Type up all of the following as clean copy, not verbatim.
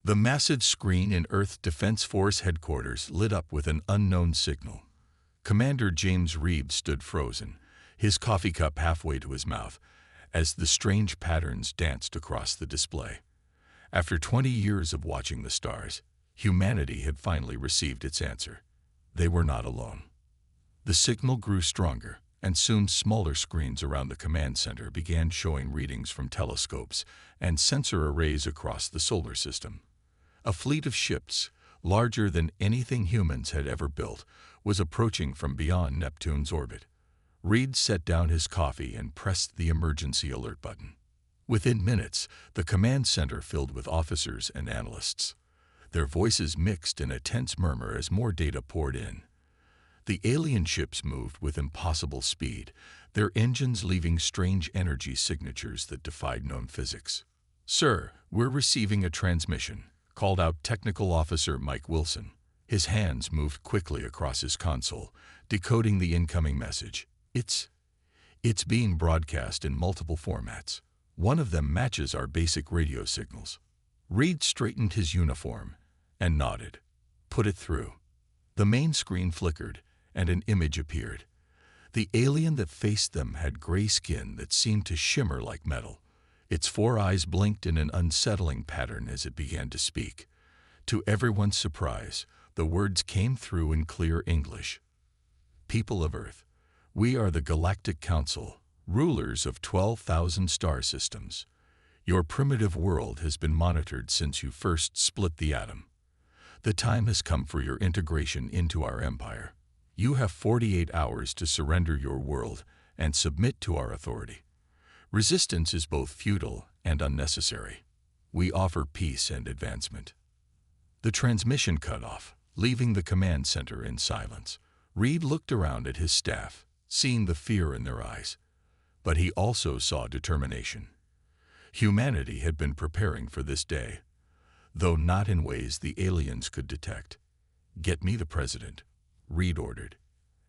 The massive screen in Earth Defense Force headquarters lit up with an unknown signal. Commander James Reeves stood frozen, his coffee cup halfway to his mouth, as the strange patterns danced across the display. After 20 years of watching the stars, humanity had finally received its answer. They were not alone. The signal grew stronger, and soon smaller screens around the command center began showing readings from telescopes and sensor arrays across the solar system. A fleet of ships, larger than anything humans had ever built, was approaching from beyond Neptune's orbit. Reed set down his coffee and pressed the emergency alert button. Within minutes, the command center filled with officers and analysts. Their voices mixed in a tense murmur as more data poured in. The alien ships moved with impossible speed, their engines leaving strange energy signatures that defied known physics. "Sir, we're receiving a transmission," called out Technical Officer Mike Wilson. His hands moved quickly across his console, decoding the incoming message. It's being broadcast in multiple formats. One of them matches our basic radio signals." Reed straightened his uniform and nodded. "Put it through." The main screen flickered, and an image appeared. The alien that faced them had gray skin that seemed to shimmer like metal. Its 4 eyes blinked in an unsettling pattern as it began to speak. To everyone's surprise, the words came through in clear English. "People of Earth, we are the Galactic Council, rulers of 12,000 star systems. Your primitive world has been monitored since you first split the atom. The time has come for your integration into our empire. You have 48 hours to surrender your world and submit to our authority. Resistance is both futile and unnecessary. We offer peace and advancement." The transmission cut off, leaving the command center in silence. Reed looked around at his staff, seeing the fear in their eyes. But he also saw determination. Humanity had been preparing for this day, though not in ways the aliens could detect. "Get me the president," Reed ordered,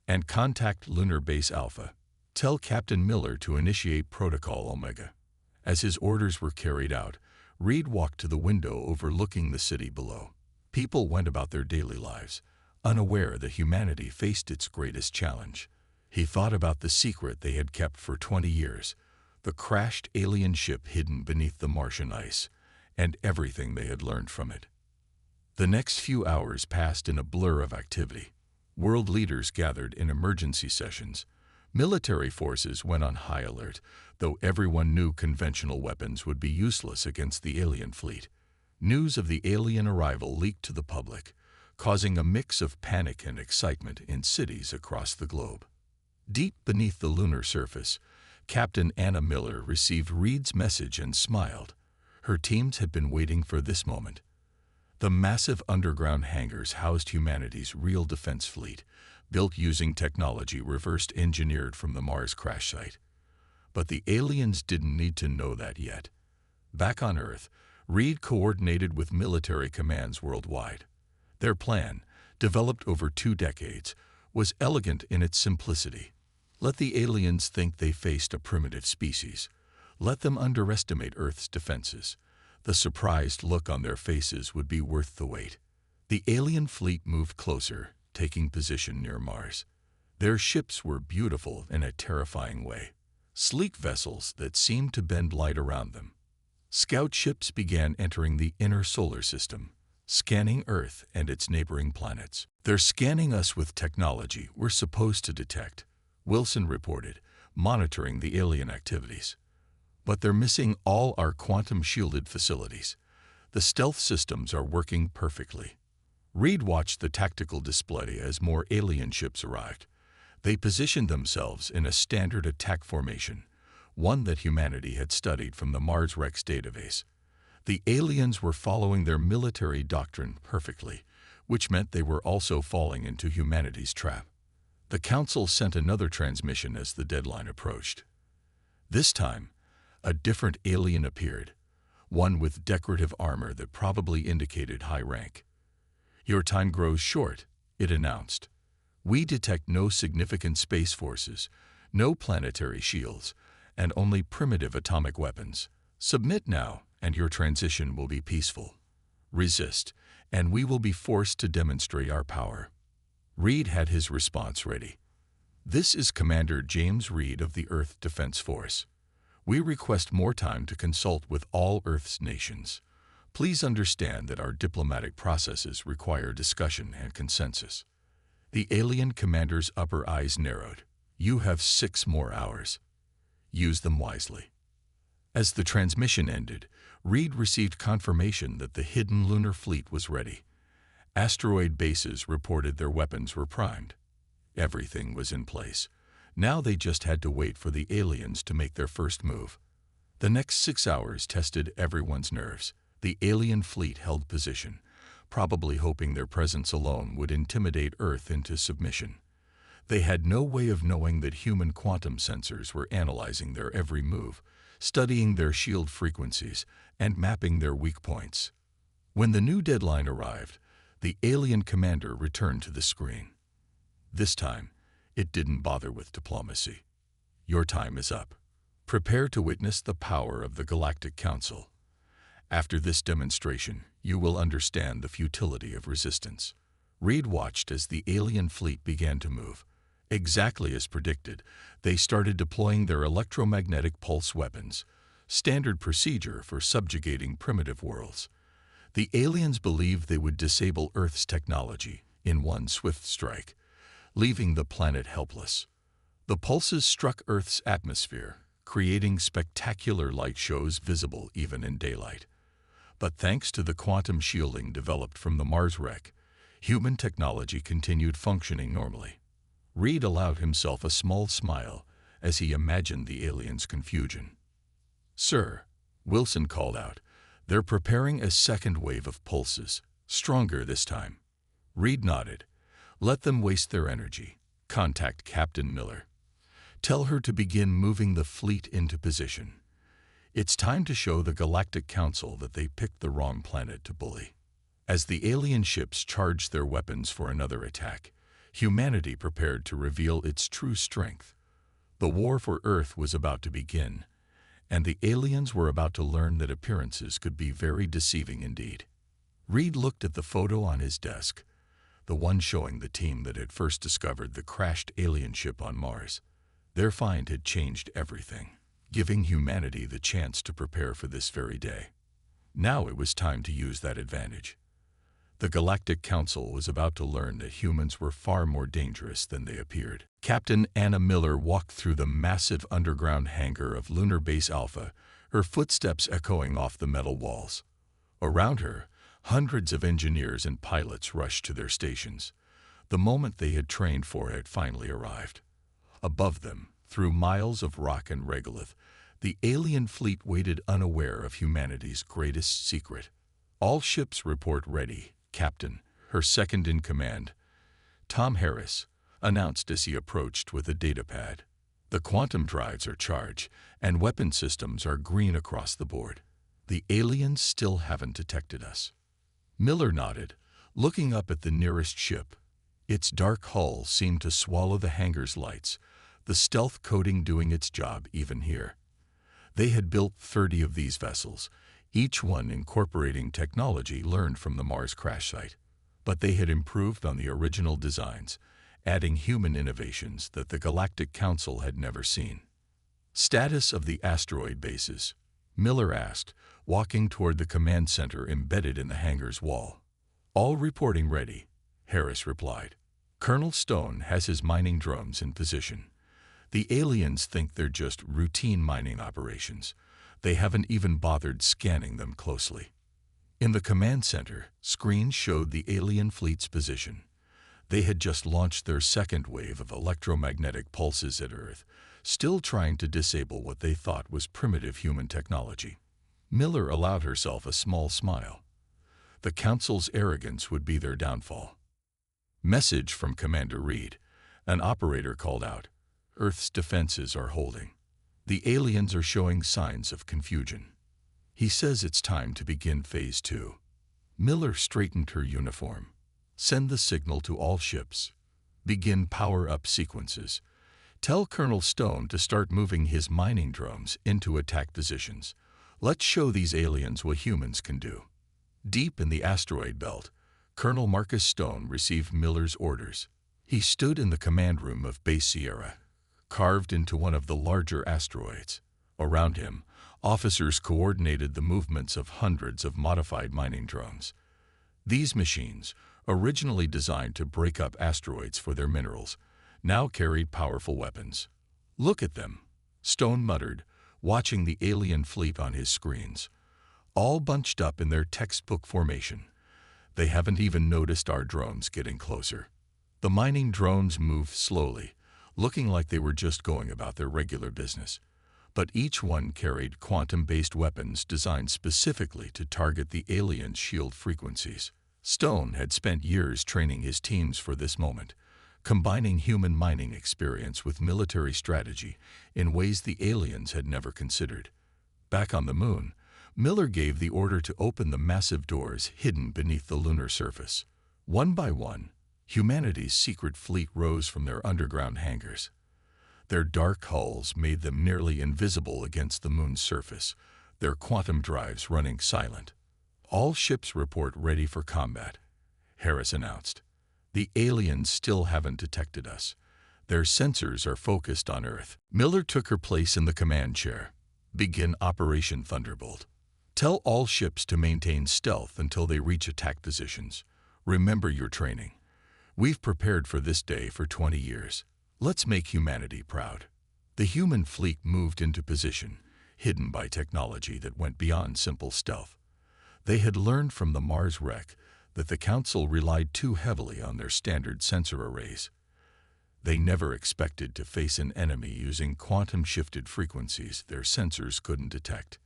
"and contact Lunar Base Alpha. Tell Captain Miller to initiate Protocol Omega." As his orders were carried out, Reed walked to the window overlooking the city below. People went about their daily lives, unaware that humanity faced its greatest challenge. He thought about the secret they had kept for 20 years, the crashed alien ship hidden beneath the Martian ice, and everything they had learned from it. The next few hours passed in a blur of activity. World leaders gathered in emergency sessions. Military forces went on high alert, though everyone knew conventional weapons would be useless against the alien fleet. News of the alien arrival leaked to the public, causing a mix of panic and excitement in cities across the globe. Deep beneath the lunar surface, Captain Anna Miller received Reed's message and smiled. Her teams had been waiting for this moment. The massive underground hangars housed humanity's real defense fleet, built using technology reverse engineered from the Mars crash site. But the aliens didn't need to know that yet. Back on Earth, Reed coordinated with military commands worldwide. Their plan, developed over 2 decades, was elegant in its simplicity. Let the aliens think they faced a primitive species. Let them underestimate Earth's defenses. The surprised look on their faces would be worth the wait. The alien fleet moved closer, taking position near Mars. Their ships were beautiful in a terrifying way, sleek vessels that seemed to bend light around them. Scout ships began entering the inner solar system, scanning Earth and its neighboring planets. "They're scanning us with technology we're supposed to detect," Wilson reported, monitoring the alien activities. "But they're missing all our quantum-shielded facilities. The stealth systems are working perfectly." Reed watched the tactical display as more alien ships arrived. They positioned themselves in a standard attack formation, one that humanity had studied from the Mars Rex database. The aliens were following their military doctrine perfectly, which meant they were also falling into humanity's trap. The Council sent another transmission as the deadline approached. This time, a different alien appeared, one with decorative armor that probably indicated high rank. "Your time grows short," it announced. "We detect no significant space forces, no planetary shields, and only primitive atomic weapons. Submit now, and your transition will be peaceful." resist, and we will be forced to demonstrate our power. Reed had his response ready. This is Commander James Reed of the Earth Defense Force. We request more time to consult with all Earth's nations. Please understand that our diplomatic processes require discussion and consensus. The alien commander's upper eyes narrowed. You have 6 more hours. Use them wisely. As the transmission ended, Reed received confirmation that the hidden lunar fleet was ready. Asteroid bases reported their weapons were primed. Everything was in place. Now they just had to wait for the aliens to make their first move. The next 6 hours tested everyone's nerves. The alien fleet held position, probably hoping their presence alone would intimidate Earth into submission. They had no way of knowing that human quantum sensors were analyzing their every move, studying their shield frequencies, and mapping their weak points. When the new deadline arrived, the alien commander returned to the screen. This time, it didn't bother with diplomacy. Your time is up. Prepare to witness the power of the Galactic Council. After this demonstration, you will understand the futility of resistance. Reed watched as the alien fleet began to move. Exactly as predicted, they started deploying their electromagnetic pulse weapons, standard procedure for subjugating primitive worlds. The aliens believed they would disable Earth's technology in one swift strike, leaving the planet helpless. The pulses struck Earth's atmosphere, creating spectacular light shows visible even in daylight. But thanks to the quantum shielding developed from the Mars wreck, human technology continued functioning normally. Reed allowed himself a small smile as he imagined the aliens' confusion. "Sir," Wilson called out, "they're preparing a second wave of pulses, stronger this time." Reed nodded. "Let them waste their energy. Contact Captain Miller. Tell her to begin moving the fleet into position. It's time to show the Galactic Council that they picked the wrong planet to bully." As the alien ships charged their weapons for another attack, humanity prepared to reveal its true strength. The war for Earth was about to begin, and the aliens were about to learn that appearances could be very deceiving indeed. Reed looked at the photo on his desk, the one showing the team that had first discovered the crashed alien ship on Mars. Their find had changed everything, giving humanity the chance to prepare for this very day. Now it was time to use that advantage. The Galactic Council was about to learn that humans were far more dangerous than they appeared. Captain Anna Miller walked through the massive underground hangar of Lunar Base Alpha, her footsteps echoing off the metal walls. Around her, hundreds of engineers and pilots rushed to their stations. The moment they had trained for had finally arrived. Above them, through miles of rock and regolith, the alien fleet waited unaware of humanity's greatest secret. "All ships report ready, Captain," her second-in-command, Tom Harris, announced as he approached with a datapad. "The quantum drives are charged, and weapon systems are green across the board. The aliens still haven't detected us." Miller nodded, looking up at the nearest ship. Its dark hull seemed to swallow the hangar's lights, the stealth coating doing its job even here. They had built 30 of these vessels, each one incorporating technology learned from the Mars crash site. But they had improved on the original designs, adding human innovations that the Galactic Council had never seen. "Status of the asteroid bases?" Miller asked, walking toward the command center embedded in the hangar's wall. "All reporting ready," Harris replied. "Colonel Stone has his mining drones in position. The aliens think they're just routine mining operations. They haven't even bothered scanning them closely." In the command center, screens showed the alien fleet's position. They had just launched their second wave of electromagnetic pulses at Earth, still trying to disable what they thought was primitive human technology. Miller allowed herself a small smile. The Council's arrogance would be their downfall. "Message from Commander Reed," an operator called out. "Earth's defenses are holding. The aliens are showing signs of confusion. He says it's time to begin Phase 2. Miller straightened her uniform. "Send the signal to all ships. Begin power-up sequences. Tell Colonel Stone to start moving his mining drones into attack positions. Let's show these aliens what humans can do." Deep in the asteroid belt, Colonel Marcus Stone received Miller's orders. He stood in the command room of Base Sierra, carved into one of the larger asteroids. Around him, officers coordinated the movements of hundreds of modified mining drones. These machines, originally designed to break up asteroids for their minerals, now carried powerful weapons. "Look at them," Stone muttered, watching the alien fleet on his screens, all bunched up in their textbook formation. They haven't even noticed our drones getting closer. The mining drones moved slowly, looking like they were just going about their regular business. But each one carried quantum-based weapons designed specifically to target the aliens' shield frequencies. Stone had spent years training his teams for this moment, combining human mining experience with military strategy in ways the aliens had never considered. Back on the moon, Miller gave the order to open the massive doors hidden beneath the lunar surface. One by one, humanity's secret fleet rose from their underground hangars. Their dark hulls made them nearly invisible against the moon's surface, their quantum drives running silent. "All ships report ready for combat," Harris announced. "The aliens still haven't detected us. Their sensors are focused on Earth." Miller took her place in the command chair. "Begin Operation Thunderbolt. Tell all ships to maintain stealth until they reach attack positions. Remember your training. We've prepared for this day for 20 years. Let's make humanity proud." The human fleet moved into position, hidden by technology that went beyond simple stealth. They had learned from the Mars wreck that the Council relied too heavily on their standard sensor arrays. They never expected to face an enemy using quantum-shifted frequencies their sensors couldn't detect.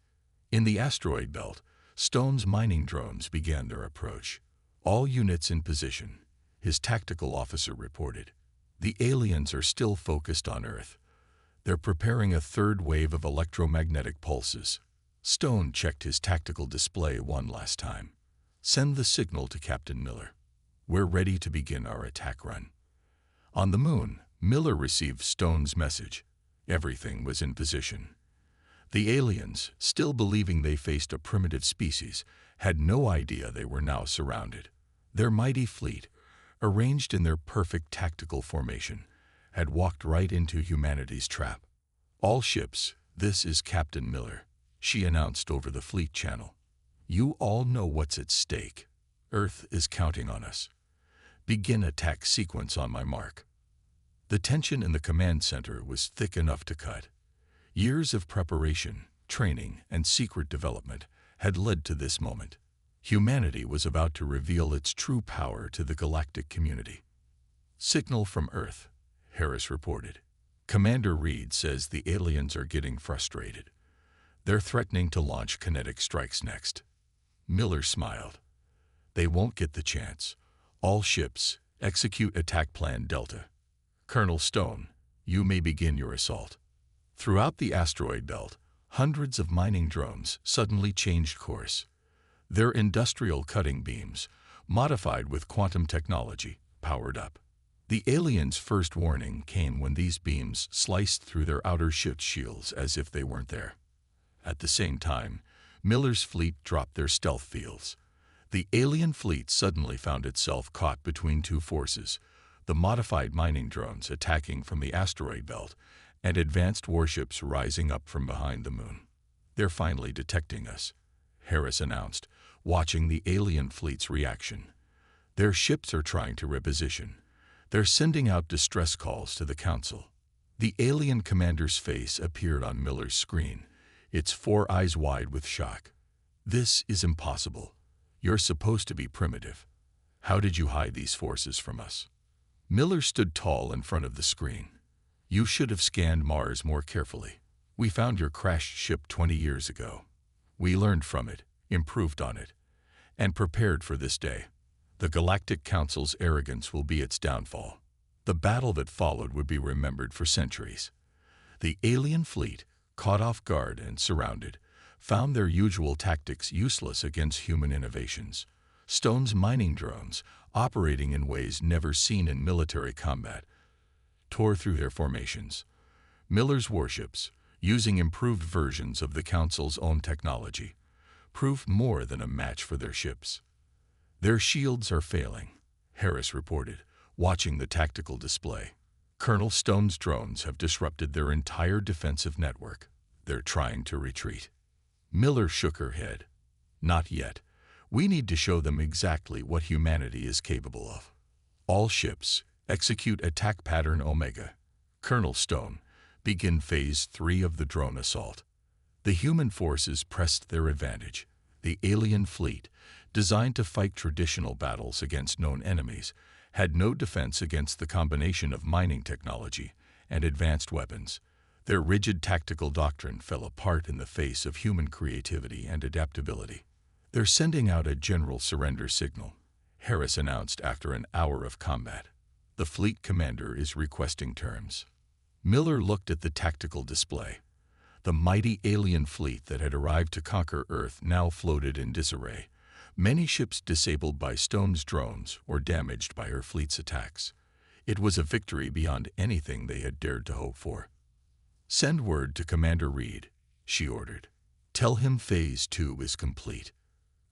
In the asteroid belt, Stone's mining drones began their approach. "All units in position," his tactical officer reported. "The aliens are still focused on Earth. They're preparing a third wave of electromagnetic pulses." Stone checked his tactical display one last time. "Send the signal to Captain Miller. We're ready to begin our attack run." On the moon, Miller received Stone's message. Everything was in position. The aliens, still believing they faced a primitive species, had no idea they were now surrounded. Their mighty fleet, arranged in their perfect tactical formation, had walked right into humanity's trap. "All ships, this is Captain Miller," she announced over the fleet channel. "You all know what's at stake. Earth is counting on us. Begin attack sequence on my mark." The tension in the command center was thick enough to cut. Years of preparation, training, and secret development had led to this moment. Humanity was about to reveal its true power to the galactic community. "Signal from Earth," Harris reported. "Commander Reed says the aliens are getting frustrated. They're threatening to launch kinetic strikes next." Miller smiled. "They won't get the chance. All ships, execute attack plan Delta. Colonel Stone, you may begin your assault." Throughout the asteroid belt, hundreds of mining drones suddenly changed course. Their industrial cutting beams, modified with quantum technology, powered up. The aliens' first warning came when these beams sliced through their outer ship's shields as if they weren't there. At the same time, Miller's fleet dropped their stealth fields. The alien fleet suddenly found itself caught between two forces: the modified mining drones attacking from the asteroid belt and advanced warships rising up from behind the moon. "They're finally detecting us," Harris announced, watching the alien fleet's reaction. "Their ships are trying to reposition. They're sending out distress calls to the Council." The alien commander's face appeared on Miller's screen, its four eyes wide with shock. "This is impossible. You're supposed to be primitive. How did you hide these forces from us?" Miller stood tall in front of the screen. "You should have scanned Mars more carefully. We found your crashed ship 20 years ago. We learned from it, improved on it, and prepared for this day. The Galactic Council's arrogance will be its downfall. The battle that followed would be remembered for centuries." The alien fleet, caught off guard and surrounded, found their usual tactics useless against human innovations. Stone's mining drones, operating in ways never seen in military combat, tore through their formations. Miller's warships, using improved versions of the Council's own technology, proved more than a match for their ships. "Their shields are failing," Harris reported, watching the tactical display. "Colonel Stone's drones have disrupted their entire defensive network. They're trying to retreat." Miller shook her head. "Not yet. We need to show them exactly what humanity is capable of. All ships, execute attack pattern Omega. Colonel Stone, begin Phase 3 of the drone assault." The human forces pressed their advantage. The alien fleet, designed to fight traditional battles against known enemies, had no defense against the combination of mining technology and advanced weapons. Their rigid tactical doctrine fell apart in the face of human creativity and adaptability. "They're sending out a general surrender signal," Harris announced after an hour of combat. "The fleet commander is requesting terms." Miller looked at the tactical display. The mighty alien fleet that had arrived to conquer Earth now floated in disarray, many ships disabled by Stone's drones or damaged by her fleet's attacks. It was a victory beyond anything they had dared to hope for. "Send word to Commander Reed," she ordered. "Tell him Phase 2 is complete.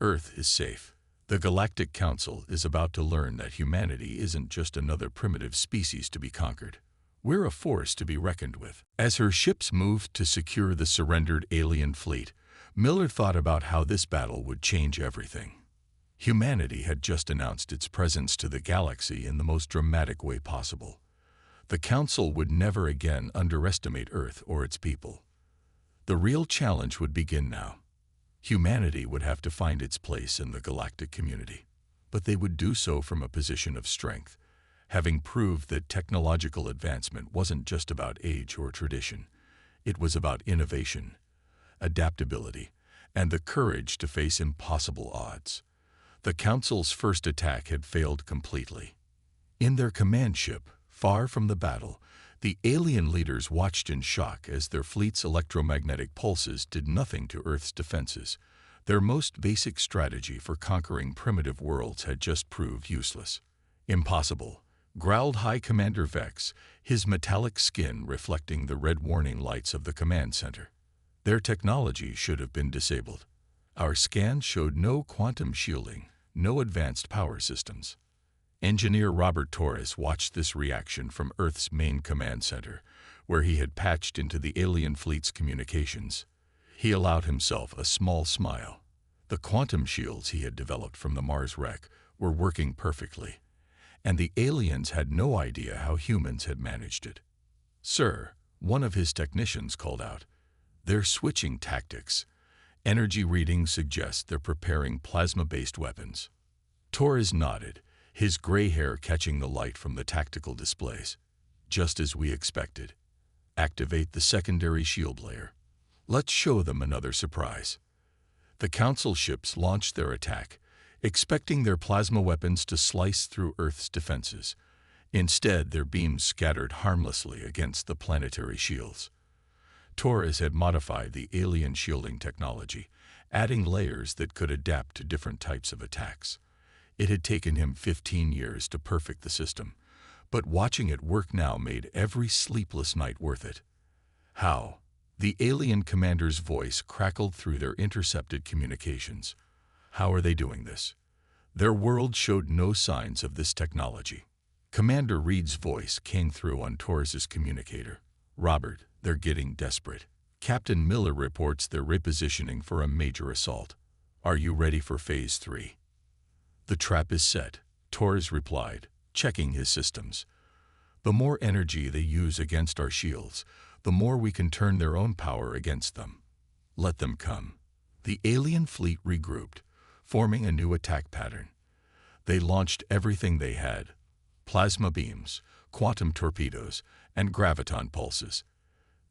Earth is safe. The Galactic Council is about to learn that humanity isn't just another primitive species to be conquered. We're a force to be reckoned with." As her ships moved to secure the surrendered alien fleet, Miller thought about how this battle would change everything. Humanity had just announced its presence to the galaxy in the most dramatic way possible. The Council would never again underestimate Earth or its people. The real challenge would begin now. Humanity would have to find its place in the galactic community, but they would do so from a position of strength, having proved that technological advancement wasn't just about age or tradition. It was about innovation, adaptability, and the courage to face impossible odds. The Council's first attack had failed completely. In their command ship, far from the battle, the alien leaders watched in shock as their fleet's electromagnetic pulses did nothing to Earth's defenses. Their most basic strategy for conquering primitive worlds had just proved useless. "Impossible," growled High Commander Vex, his metallic skin reflecting the red warning lights of the command center. "Their technology should have been disabled. Our scans showed no quantum shielding, no advanced power systems." Engineer Robert Torres watched this reaction from Earth's main command center, where he had patched into the alien fleet's communications. He allowed himself a small smile. The quantum shields he had developed from the Mars wreck were working perfectly, and the aliens had no idea how humans had managed it. "Sir," one of his technicians called out, "they're switching tactics. Energy readings suggest they're preparing plasma-based weapons." Torres nodded, his gray hair catching the light from the tactical displays. "Just as we expected. Activate the secondary shield layer. Let's show them another surprise." The Council ships launched their attack, expecting their plasma weapons to slice through Earth's defenses. Instead, their beams scattered harmlessly against the planetary shields. Torres had modified the alien shielding technology, adding layers that could adapt to different types of attacks. It had taken him 15 years to perfect the system, but watching it work now made every sleepless night worth it. "How?" The alien commander's voice crackled through their intercepted communications. "How are they doing this? Their world showed no signs of this technology." Commander Reed's voice came through on Torres's communicator. "Robert, they're getting desperate. Captain Miller reports they're repositioning for a major assault. Are you ready for Phase 3? "The trap is set," Torres replied, checking his systems. "The more energy they use against our shields, the more we can turn their own power against them. Let them come." The alien fleet regrouped, forming a new attack pattern. They launched everything they had: plasma beams, quantum torpedoes, and graviton pulses.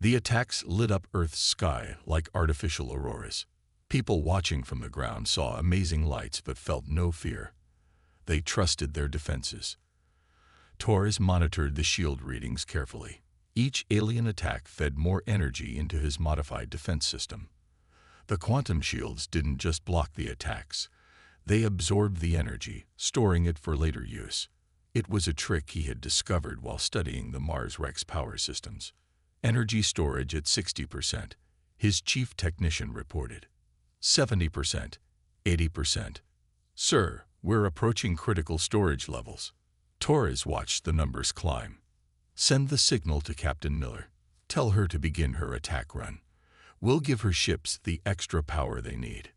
The attacks lit up Earth's sky like artificial auroras. People watching from the ground saw amazing lights but felt no fear. They trusted their defenses. Torres monitored the shield readings carefully. Each alien attack fed more energy into his modified defense system. The quantum shields didn't just block the attacks. They absorbed the energy, storing it for later use. It was a trick he had discovered while studying the Mars wreck's power systems. "Energy storage at 60%, his chief technician reported. 70%, 80%. Sir, we're approaching critical storage levels. Torres watched the numbers climb. Send the signal to Captain Miller. Tell her to begin her attack run. We'll give her ships the extra power they need.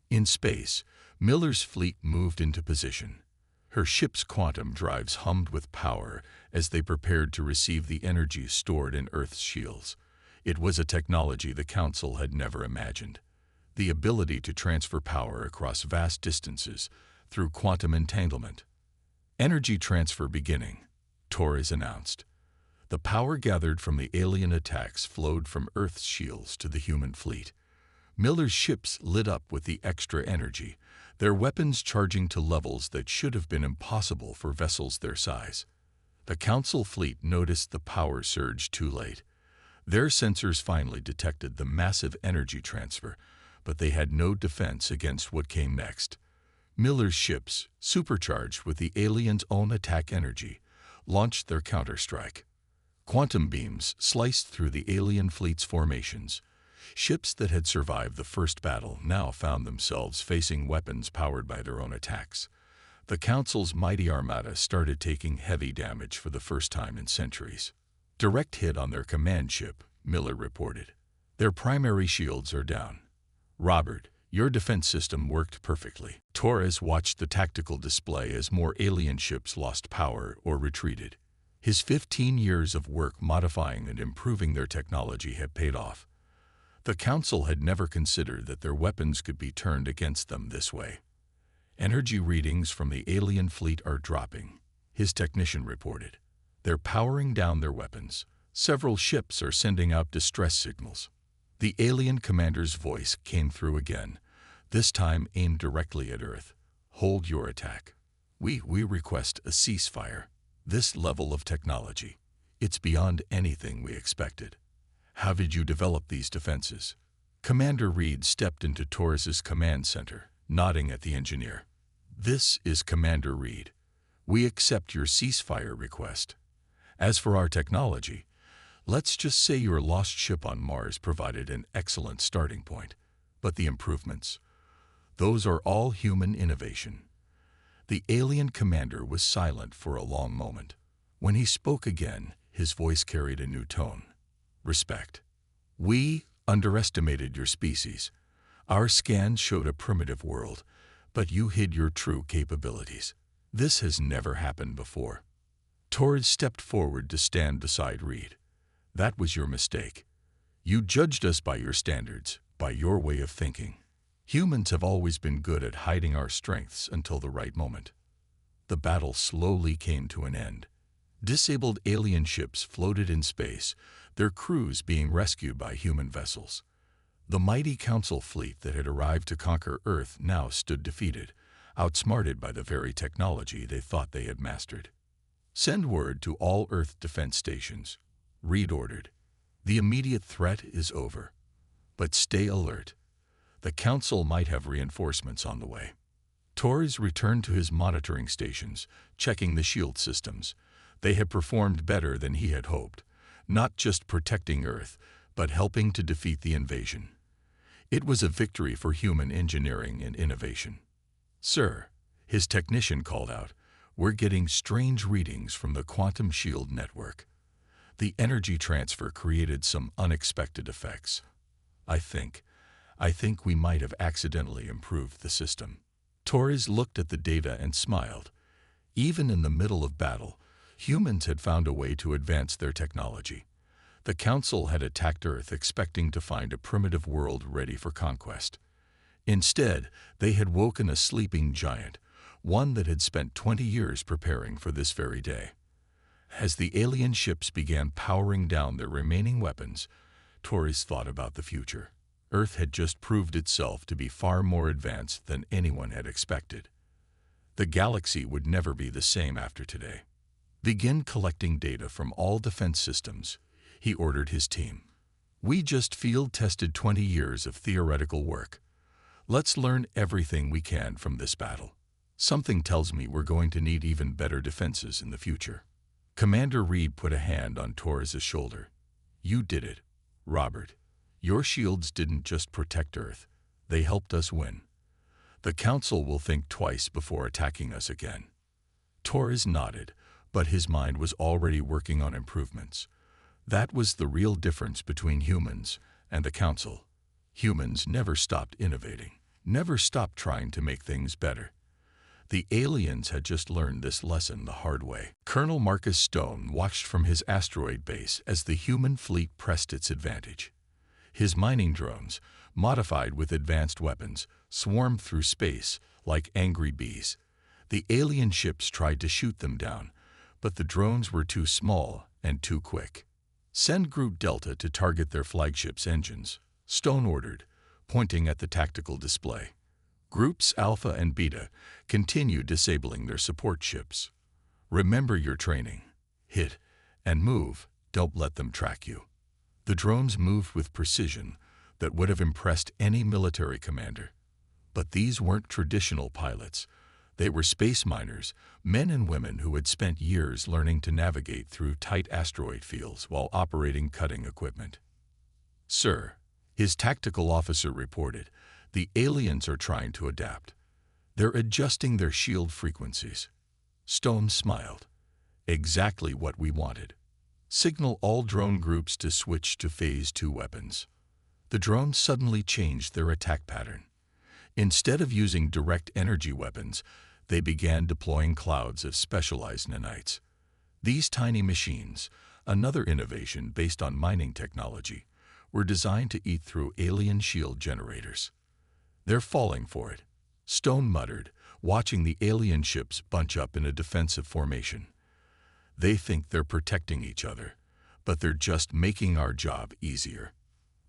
In space, Miller's fleet moved into position. Her ship's quantum drives hummed with power as they prepared to receive the energy stored in Earth's shields. It was a technology the Council had never imagined. The ability to transfer power across vast distances through quantum entanglement. Energy transfer beginning, Torres announced. The power gathered from the alien attacks flowed from Earth's shields to the human fleet. Miller's ships lit up with the extra energy, their weapons charging to levels that should have been impossible for vessels their size. The Council fleet noticed the power surge too late. Their sensors finally detected the massive energy transfer, but they had no defense against what came next. Miller's ships, supercharged with the aliens' own attack energy, launched their counterstrike. Quantum beams sliced through the alien fleet's formations. Ships that had survived the first battle now found themselves facing weapons powered by their own attacks. The Council's mighty armada started taking heavy damage for the first time in centuries. Direct hit on their command ship, Miller reported. Their primary shields are down. Robert, your defense system worked perfectly. Torres watched the tactical display as more alien ships lost power or retreated. His 15 years of work modifying and improving their technology had paid off. The Council had never considered that their weapons could be turned against them this way. Energy readings from the alien fleet are dropping, his technician reported. They're powering down their weapons. Several ships are sending out distress signals. The alien commander's voice came through again, this time aimed directly at Earth. Hold your attack. We request a ceasefire. This level of technology, it's beyond anything we expected. How did you develop these defenses? Commander Reed stepped into Torres's command center, nodding at the engineer. This is Commander Reed. We accept your ceasefire request. As for our technology, let's just say your lost ship on Mars provided an excellent starting point. But the improvements, those are all human innovation. The alien commander was silent for a long moment. When he spoke again, his voice carried a new tone. Respect. We underestimated your species. Our scans showed a primitive world, but you hid your true capabilities. This has never happened before. Torres stepped forward to stand beside Reed. That was your mistake. You judged us by your standards, by your way of thinking. Humans have always been good at hiding our strengths until the right moment. The battle slowly came to an end. Disabled alien ships floated in space, their crews being rescued by human vessels. The mighty Council fleet that had arrived to conquer Earth now stood defeated, outsmarted by the very technology they thought they had mastered. Send word to all Earth defense stations, Reed ordered. The immediate threat is over. But stay alert. The Council might have reinforcements on the way. Torres returned to his monitoring stations, checking the shield systems. They had performed better than he had hoped, not just protecting Earth, but helping to defeat the invasion. It was a victory for human engineering and innovation. Sir, his technician called out, we're getting strange readings from the quantum shield network. The energy transfer created some unexpected effects. I think we might have accidentally improved the system. Torres looked at the data and smiled. Even in the middle of battle, humans had found a way to advance their technology. The Council had attacked Earth expecting to find a primitive world ready for conquest. Instead, they had woken a sleeping giant, one that had spent 20 years preparing for this very day. As the alien ships began powering down their remaining weapons, Torres thought about the future. Earth had just proved itself to be far more advanced than anyone had expected. The galaxy would never be the same after today. Begin collecting data from all defense systems, he ordered his team. We just field-tested 20 years of theoretical work. Let's learn everything we can from this battle. Something tells me we're going to need even better defenses in the future. Commander Reed put a hand on Torres's shoulder. You did it, Robert. Your shields didn't just protect Earth. They helped us win. The Council will think twice before attacking us again." Torres nodded, but his mind was already working on improvements. That was the real difference between humans and the Council. Humans never stopped innovating, never stopped trying to make things better. The aliens had just learned this lesson the hard way. Colonel Marcus Stone watched from his asteroid base as the human fleet pressed its advantage. His mining drones, modified with advanced weapons, swarmed through space like angry bees. The alien ships tried to shoot them down, but the drones were too small and too quick. "Send Group Delta to target their flagship's engines," Stone ordered, pointing at the tactical display. Groups Alpha and Beta continued disabling their support ships. "Remember your training. Hit and move. Don't let them track you." The drones moved with precision that would have impressed any military commander. But these weren't traditional pilots. They were space miners, men and women who had spent years learning to navigate through tight asteroid fields while operating cutting equipment. "Sir," his tactical officer reported, "the aliens are trying to adapt. They're adjusting their shield frequencies." Stone smiled. "Exactly what we wanted. Signal all drone groups to switch to Phase 2 weapons." The drones suddenly changed their attack pattern. Instead of using direct energy weapons, they began deploying clouds of specialized nanites. These tiny machines, another innovation based on mining technology, were designed to eat through alien shield generators. "They're falling for it," Stone muttered, watching the alien ships bunch up in a defensive formation. "They think they're protecting each other, but they're just making our job easier."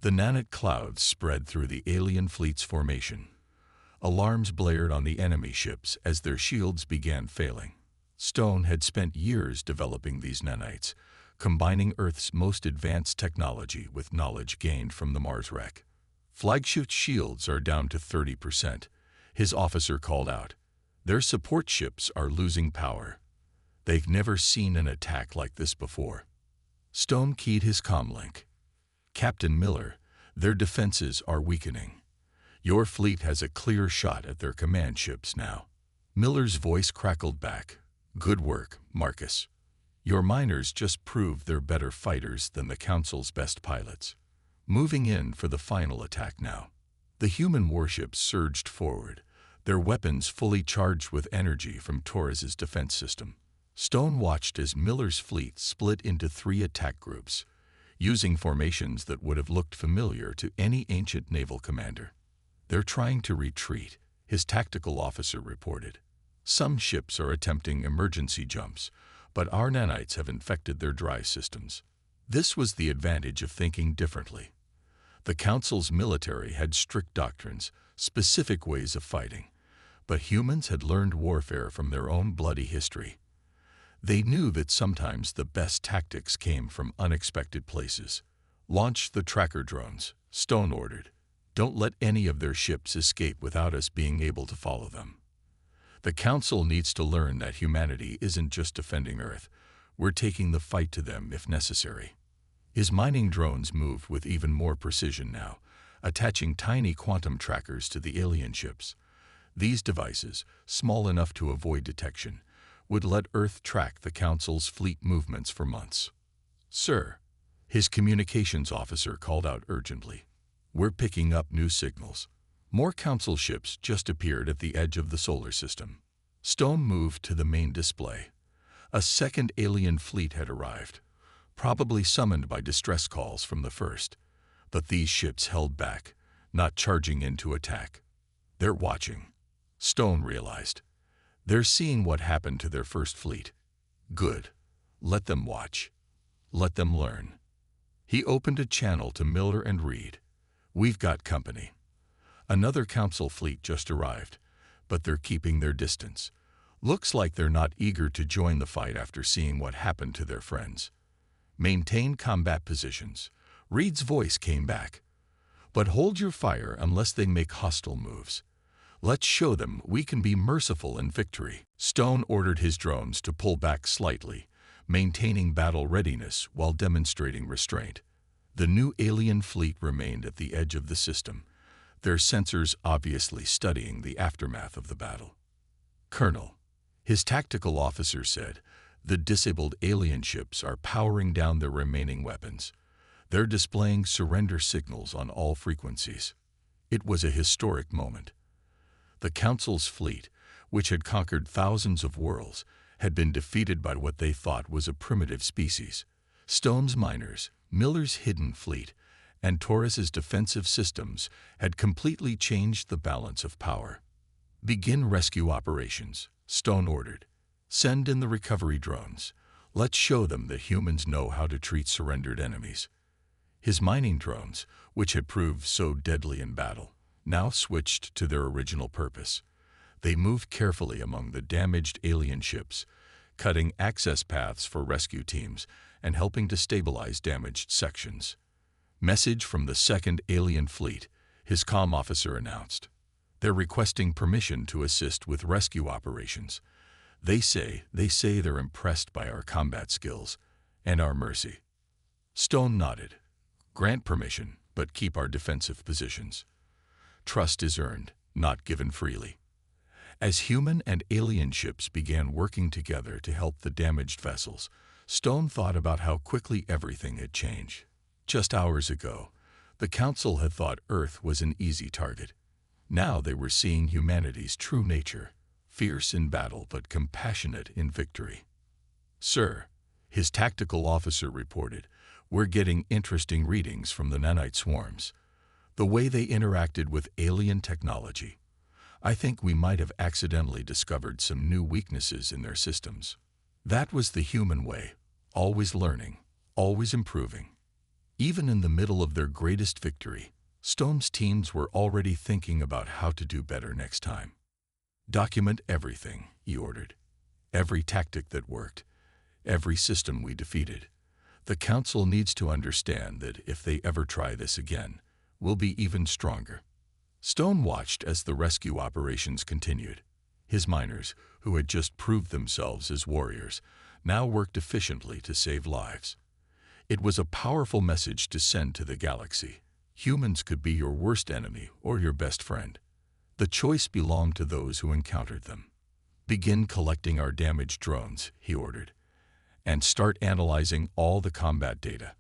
The nanite clouds spread through the alien fleet's formation. Alarms blared on the enemy ships as their shields began failing. Stone had spent years developing these nanites, combining Earth's most advanced technology with knowledge gained from the Mars wreck. "Flagship shields are down to 30%, his officer called out. "Their support ships are losing power. They've never seen an attack like this before." Stone keyed his comlink. "Captain Miller, their defenses are weakening. Your fleet has a clear shot at their command ships now." Miller's voice crackled back. "Good work, Marcus. Your miners just proved they're better fighters than the Council's best pilots. Moving in for the final attack now." The human warships surged forward, their weapons fully charged with energy from Torres's defense system. Stone watched as Miller's fleet split into 3 attack groups, using formations that would have looked familiar to any ancient naval commander. "They're trying to retreat," his tactical officer reported. "Some ships are attempting emergency jumps, but our nanites have infected their drive systems." This was the advantage of thinking differently. The Council's military had strict doctrines, specific ways of fighting, but humans had learned warfare from their own bloody history. They knew that sometimes the best tactics came from unexpected places. "Launch the tracker drones," Stone ordered. "Don't let any of their ships escape without us being able to follow them. The Council needs to learn that humanity isn't just defending Earth. We're taking the fight to them if necessary." His mining drones moved with even more precision now, attaching tiny quantum trackers to the alien ships. These devices, small enough to avoid detection, would let Earth track the Council's fleet movements for months. "Sir," his communications officer called out urgently, "we're picking up new signals." More Council ships just appeared at the edge of the solar system. Stone moved to the main display. A second alien fleet had arrived, probably summoned by distress calls from the first. But these ships held back, not charging in to attack. "They're watching," Stone realized. "They're seeing what happened to their first fleet. Good. Let them watch. Let them learn." He opened a channel to Miller and Reed. "We've got company. Another Council fleet just arrived, but they're keeping their distance. Looks like they're not eager to join the fight after seeing what happened to their friends. Maintain combat positions." Reed's voice came back. "But hold your fire unless they make hostile moves. Let's show them we can be merciful in victory." Stone ordered his drones to pull back slightly, maintaining battle readiness while demonstrating restraint. The new alien fleet remained at the edge of the system, their sensors obviously studying the aftermath of the battle. Colonel, his tactical officer said, the disabled alien ships are powering down their remaining weapons. They're displaying surrender signals on all frequencies. It was a historic moment. The Council's fleet, which had conquered thousands of worlds, had been defeated by what they thought was a primitive species. Stone's miners, Miller's hidden fleet, and Torres's defensive systems had completely changed the balance of power. Begin rescue operations, Stone ordered. Send in the recovery drones. Let's show them that humans know how to treat surrendered enemies. His mining drones, which had proved so deadly in battle, now switched to their original purpose. They moved carefully among the damaged alien ships, cutting access paths for rescue teams and helping to stabilize damaged sections. Message from the 2nd Alien Fleet, his comm officer announced. They're requesting permission to assist with rescue operations. They say they're impressed by our combat skills and our mercy. Stone nodded. Grant permission, but keep our defensive positions. Trust is earned, not given freely. As human and alien ships began working together to help the damaged vessels, Stone thought about how quickly everything had changed. Just hours ago, the Council had thought Earth was an easy target. Now they were seeing humanity's true nature, fierce in battle but compassionate in victory. Sir, his tactical officer reported, we're getting interesting readings from the nanite swarms. The way they interacted with alien technology. I think we might have accidentally discovered some new weaknesses in their systems. That was the human way, always learning, always improving. Even in the middle of their greatest victory, Stone's teams were already thinking about how to do better next time. Document everything, he ordered. Every tactic that worked, every system we defeated. The Council needs to understand that if they ever try this again, we'll be even stronger. Stone watched as the rescue operations continued. His miners, who had just proved themselves as warriors, now worked efficiently to save lives. It was a powerful message to send to the galaxy. Humans could be your worst enemy or your best friend. The choice belonged to those who encountered them. Begin collecting our damaged drones, he ordered, and start analyzing all the combat data.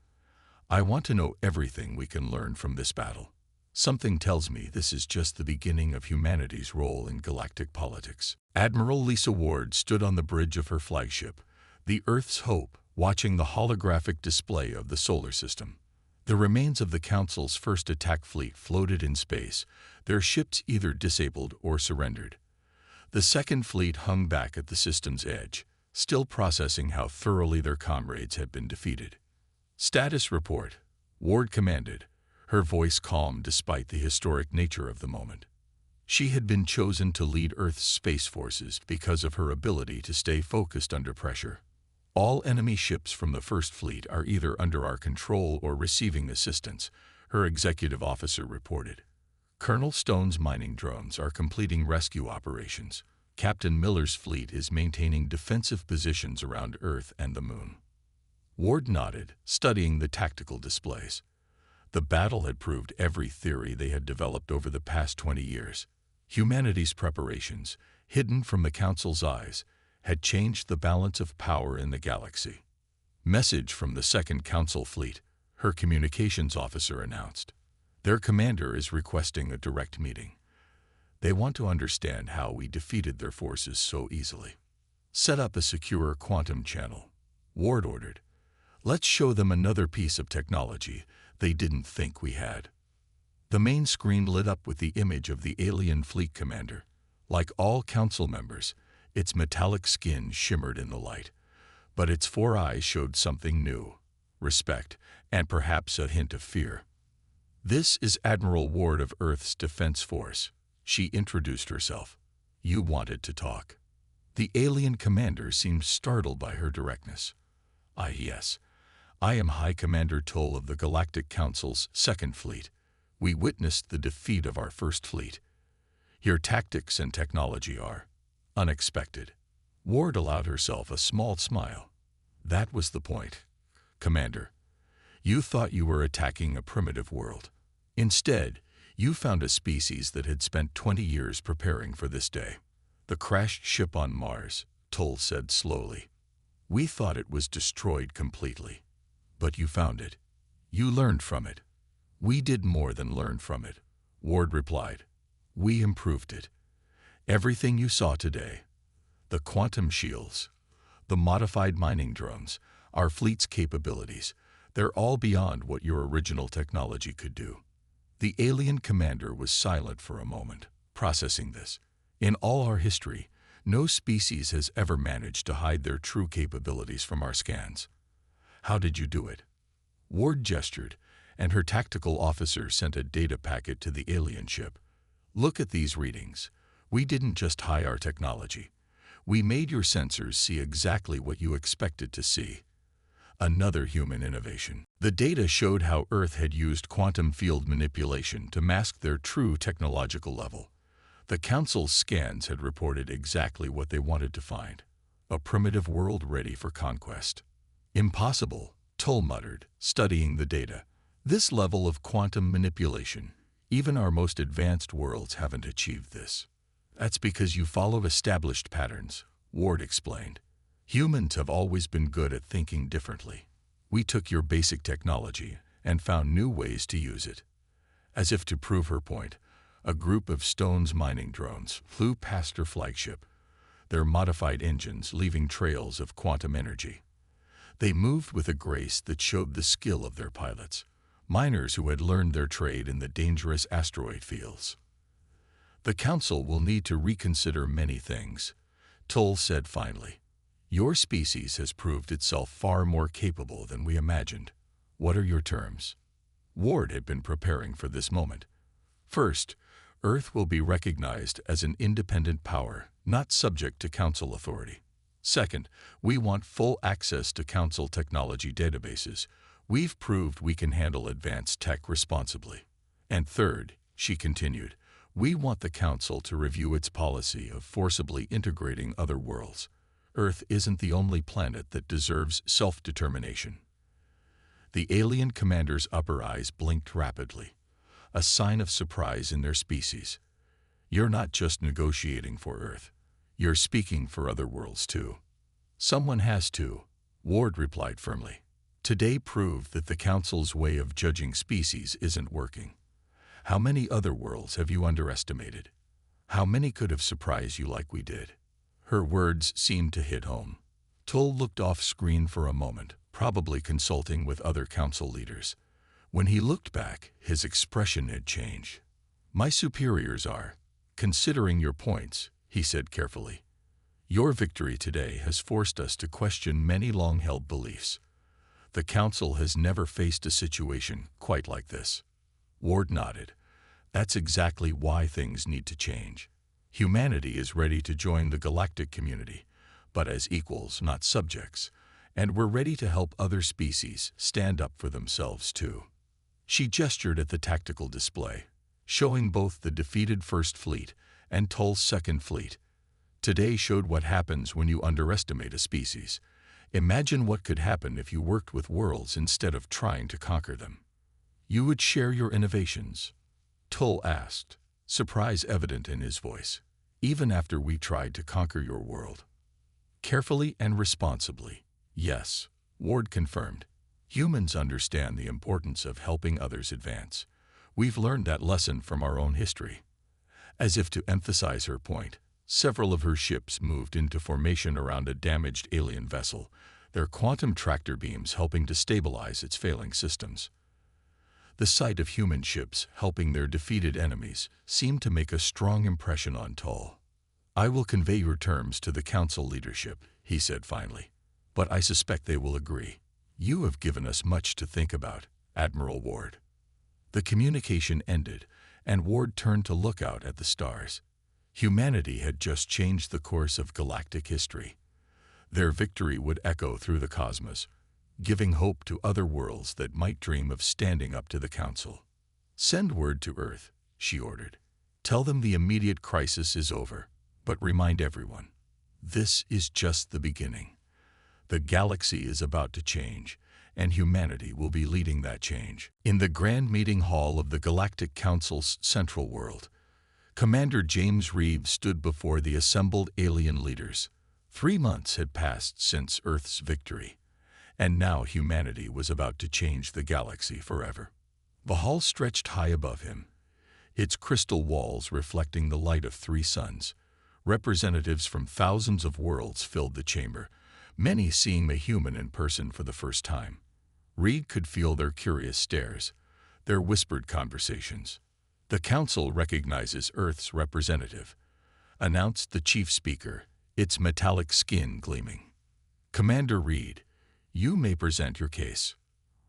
I want to know everything we can learn from this battle. Something tells me this is just the beginning of humanity's role in galactic politics. Admiral Lisa Ward stood on the bridge of her flagship, the Earth's Hope, watching the holographic display of the solar system. The remains of the Council's first attack fleet floated in space, their ships either disabled or surrendered. The second fleet hung back at the system's edge, still processing how thoroughly their comrades had been defeated. Status report, Ward commanded, her voice calm despite the historic nature of the moment. She had been chosen to lead Earth's space forces because of her ability to stay focused under pressure. All enemy ships from the First Fleet are either under our control or receiving assistance, her executive officer reported. Colonel Stone's mining drones are completing rescue operations. Captain Miller's fleet is maintaining defensive positions around Earth and the Moon. Ward nodded, studying the tactical displays. The battle had proved every theory they had developed over the past 20 years. Humanity's preparations, hidden from the Council's eyes, had changed the balance of power in the galaxy. Message from the Second Council Fleet, her communications officer announced. Their commander is requesting a direct meeting. They want to understand how we defeated their forces so easily. Set up a secure quantum channel, Ward ordered. Let's show them another piece of technology they didn't think we had. The main screen lit up with the image of the alien fleet commander. Like all council members, its metallic skin shimmered in the light, but its 4 eyes showed something new, respect, and perhaps a hint of fear. This is Admiral Ward of Earth's Defense Force. She introduced herself. You wanted to talk. The alien commander seemed startled by her directness. Yes. I am High Commander Toll of the Galactic Council's Second Fleet. We witnessed the defeat of our First Fleet. Your tactics and technology are unexpected. Ward allowed herself a small smile. That was the point, Commander. You thought you were attacking a primitive world. Instead, You found a species that had spent 20 years preparing for this day. The crashed ship on Mars, Toll said slowly. We thought it was destroyed completely. But you found it. You learned from it. We did more than learn from it, Ward replied. We improved it. Everything you saw today, the quantum shields, the modified mining drones, our fleet's capabilities, they're all beyond what your original technology could do. The alien commander was silent for a moment, processing this. In all our history, no species has ever managed to hide their true capabilities from our scans. How did you do it? Ward gestured, and her tactical officer sent a data packet to the alien ship. Look at these readings. We didn't just hide our technology. We made your sensors see exactly what you expected to see. Another human innovation. The data showed how Earth had used quantum field manipulation to mask their true technological level. The Council's scans had reported exactly what they wanted to find. A primitive world ready for conquest. Impossible, Toll muttered, studying the data. This level of quantum manipulation, even our most advanced worlds haven't achieved this. That's because you followed established patterns, Ward explained. Humans have always been good at thinking differently. We took your basic technology and found new ways to use it. As if to prove her point, a group of Stone's mining drones flew past her flagship, their modified engines leaving trails of quantum energy. They moved with a grace that showed the skill of their pilots, miners who had learned their trade in the dangerous asteroid fields. The Council will need to reconsider many things, Toll said finally. Your species has proved itself far more capable than we imagined. What are your terms? Ward had been preparing for this moment. First, Earth will be recognized as an independent power, not subject to Council authority. Second, we want full access to Council technology databases. We've proved we can handle advanced tech responsibly. And third, she continued, we want the Council to review its policy of forcibly integrating other worlds. Earth isn't the only planet that deserves self-determination. The alien commander's upper eyes blinked rapidly, a sign of surprise in their species. You're not just negotiating for Earth. You're speaking for other worlds too. Someone has to, Ward replied firmly. Today proved that the Council's way of judging species isn't working. How many other worlds have you underestimated? How many could have surprised you like we did? Her words seemed to hit home. Toll looked off-screen for a moment, probably consulting with other Council leaders. When he looked back, his expression had changed. My superiors are, considering your points, he said carefully. Your victory today has forced us to question many long-held beliefs. The Council has never faced a situation quite like this. Ward nodded. That's exactly why things need to change. Humanity is ready to join the galactic community, but as equals, not subjects, and we're ready to help other species stand up for themselves too. She gestured at the tactical display, showing both the defeated First Fleet and Toll's Second Fleet. Today showed what happens when you underestimate a species. Imagine what could happen if you worked with worlds instead of trying to conquer them. You would share your innovations? Toll asked, surprise evident in his voice. Even after we tried to conquer your world. Carefully and responsibly, yes, Ward confirmed. Humans understand the importance of helping others advance. We've learned that lesson from our own history. As if to emphasize her point, several of her ships moved into formation around a damaged alien vessel, their quantum tractor beams helping to stabilize its failing systems. The sight of human ships helping their defeated enemies seemed to make a strong impression on Toll. I will convey your terms to the Council leadership, he said finally, but I suspect they will agree. You have given us much to think about, Admiral Ward. The communication ended, and Ward turned to look out at the stars. Humanity had just changed the course of galactic history. Their victory would echo through the cosmos, giving hope to other worlds that might dream of standing up to the Council. Send word to Earth, she ordered. Tell them the immediate crisis is over, but remind everyone, this is just the beginning. The galaxy is about to change, and humanity will be leading that change. In the grand meeting hall of the Galactic Council's central world, Commander James Reeves stood before the assembled alien leaders. 3 months had passed since Earth's victory, and now humanity was about to change the galaxy forever. The hall stretched high above him, its crystal walls reflecting the light of 3 suns. Representatives from thousands of worlds filled the chamber, many seeing the human in person for the first time. Reed could feel their curious stares, their whispered conversations. "The Council recognizes Earth's representative," announced the chief speaker, its metallic skin gleaming. "Commander Reed, you may present your case."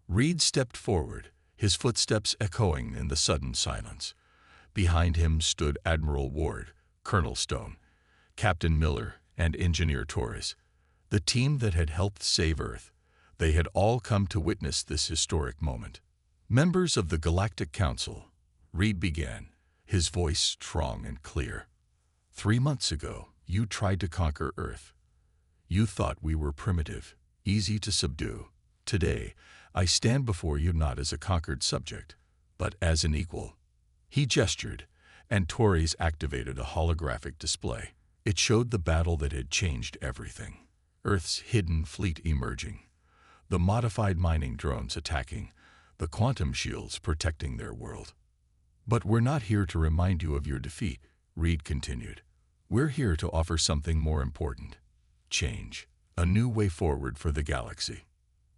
Reed stepped forward, his footsteps echoing in the sudden silence. Behind him stood Admiral Ward, Colonel Stone, Captain Miller, and Engineer Torres, the team that had helped save Earth. They had all come to witness this historic moment. "Members of the Galactic Council," Reed began, his voice strong and clear. "3 months ago, you tried to conquer Earth. You thought we were primitive, easy to subdue. Today, I stand before you not as a conquered subject, but as an equal." He gestured, and Torres activated a holographic display. It showed the battle that had changed everything. Earth's hidden fleet emerging, the modified mining drones attacking, the quantum shields protecting their world. "But we're not here to remind you of your defeat," Reed continued. "We're here to offer something more important. Change. A new way forward for the galaxy."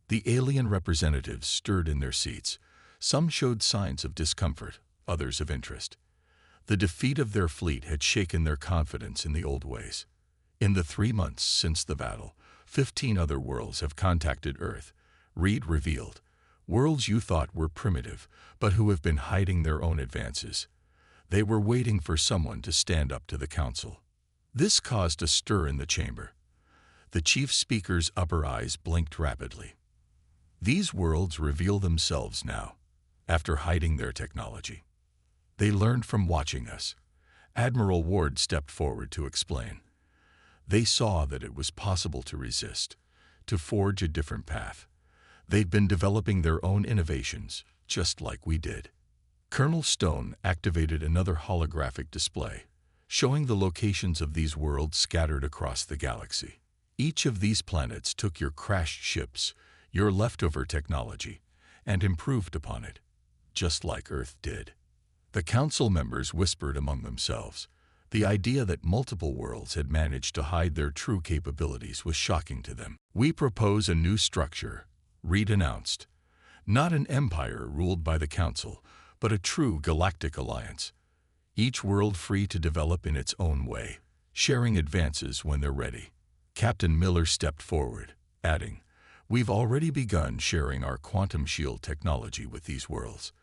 The alien representatives stirred in their seats. Some showed signs of discomfort, others of interest. The defeat of their fleet had shaken their confidence in the old ways. "In the 3 months since the battle, 15 other worlds have contacted Earth," Reed revealed. "Worlds you thought were primitive, but who have been hiding their own advances. They were waiting for someone to stand up to the Council." This caused a stir in the chamber. The chief speaker's upper eyes blinked rapidly. These worlds reveal themselves now, after hiding their technology. They learned from watching us. Admiral Ward stepped forward to explain. They saw that it was possible to resist, to forge a different path. They've been developing their own innovations, just like we did. Colonel Stone activated another holographic display, showing the locations of these worlds scattered across the galaxy. "Each of these planets took your crashed ships, your leftover technology, and improved upon it, just like Earth did." The Council members whispered among themselves. The idea that multiple worlds had managed to hide their true capabilities was shocking to them. "We propose a new structure," Reed announced. "Not an empire ruled by the Council, but a true galactic alliance. Each world free to develop in its own way, sharing advances when they're ready." Captain Miller stepped forward, adding, "We've already begun sharing our quantum shield technology with these worlds.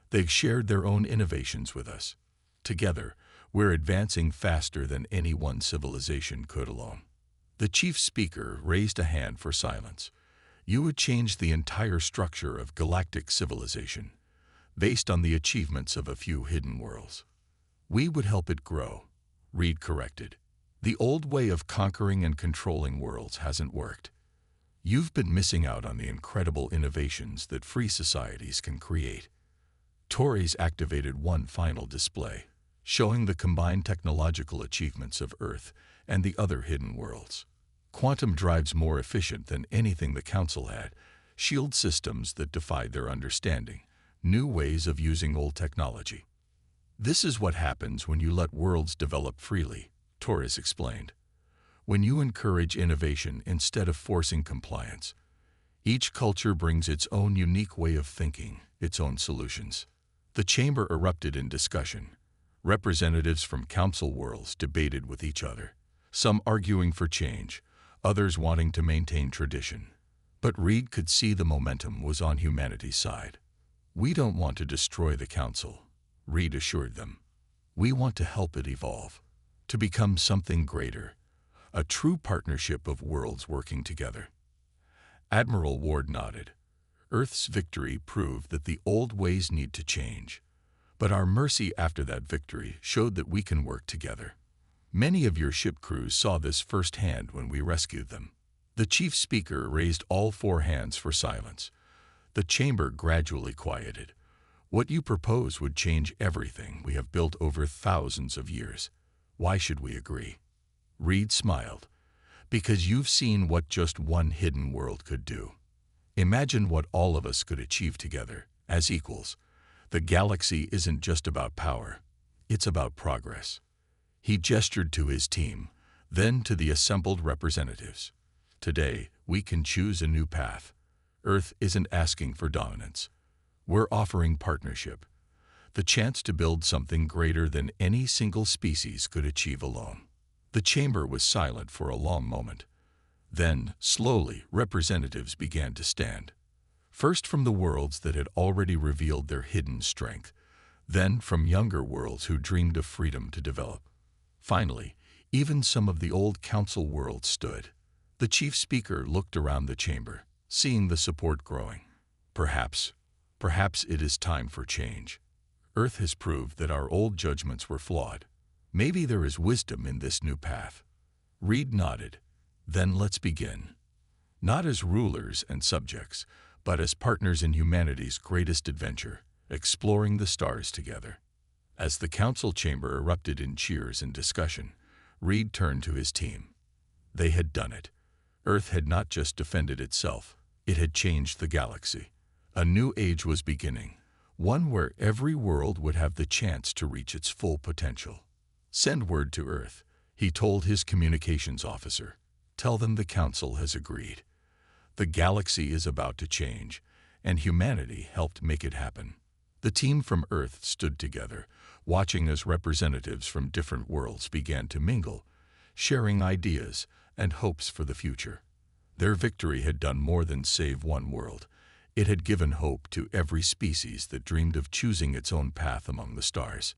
They've shared their own innovations with us. Together, we're advancing faster than any one civilization could alone." The chief speaker raised a hand for silence. "You would change the entire structure of galactic civilization, based on the achievements of a few hidden worlds." "We would help it grow," Reed corrected. "The old way of conquering and controlling worlds hasn't worked. You've been missing out on the incredible innovations that free societies can create." Torres activated one final display, showing the combined technological achievements of Earth and the other hidden worlds. Quantum drives more efficient than anything the Council had, shield systems that defied their understanding, new ways of using old technology. "This is what happens when you let worlds develop freely," Torres explained. "When you encourage innovation instead of forcing compliance. Each culture brings its own unique way of thinking, its own solutions." The chamber erupted in discussion. Representatives from Council worlds debated with each other, some arguing for change, others wanting to maintain tradition. But Reed could see the momentum was on humanity's side. "We don't want to destroy the Council," Reed assured them. "We want to help it evolve, to become something greater, a true partnership of worlds working together." Admiral Ward nodded. "Earth's victory proved that the old ways need to change. But our mercy after that victory showed that we can work together. Many of your ship crews saw this firsthand when we rescued them." The chief speaker raised all four hands for silence. The chamber gradually quieted. What you propose would change everything we have built over thousands of years. Why should we agree? Reed smiled. Because you've seen what just one hidden world could do. Imagine what all of us could achieve together, as equals. The galaxy isn't just about power. It's about progress. He gestured to his team, then to the assembled representatives. Today, we can choose a new path. Earth isn't asking for dominance. We're offering partnership, the chance to build something greater than any single species could achieve alone. The chamber was silent for a long moment. Then, slowly, representatives began to stand. First from the worlds that had already revealed their hidden strength, then from younger worlds who dreamed of freedom to develop. Finally, even some of the old council worlds stood. The chief speaker looked around the chamber, seeing the support growing. Perhaps it is time for change. Earth has proved that our old judgments were flawed. Maybe there is wisdom in this new path. Reed nodded. Then let's begin. Not as rulers and subjects, but as partners in humanity's greatest adventure, exploring the stars together. As the council chamber erupted in cheers and discussion, Reed turned to his team. They had done it. Earth had not just defended itself, it had changed the galaxy. A new age was beginning, one where every world would have the chance to reach its full potential. Send word to Earth, he told his communications officer. Tell them the council has agreed. The galaxy is about to change, and humanity helped make it happen. The team from Earth stood together, watching as representatives from different worlds began to mingle, sharing ideas and hopes for the future. Their victory had done more than save one world. It had given hope to every species that dreamed of choosing its own path among the stars.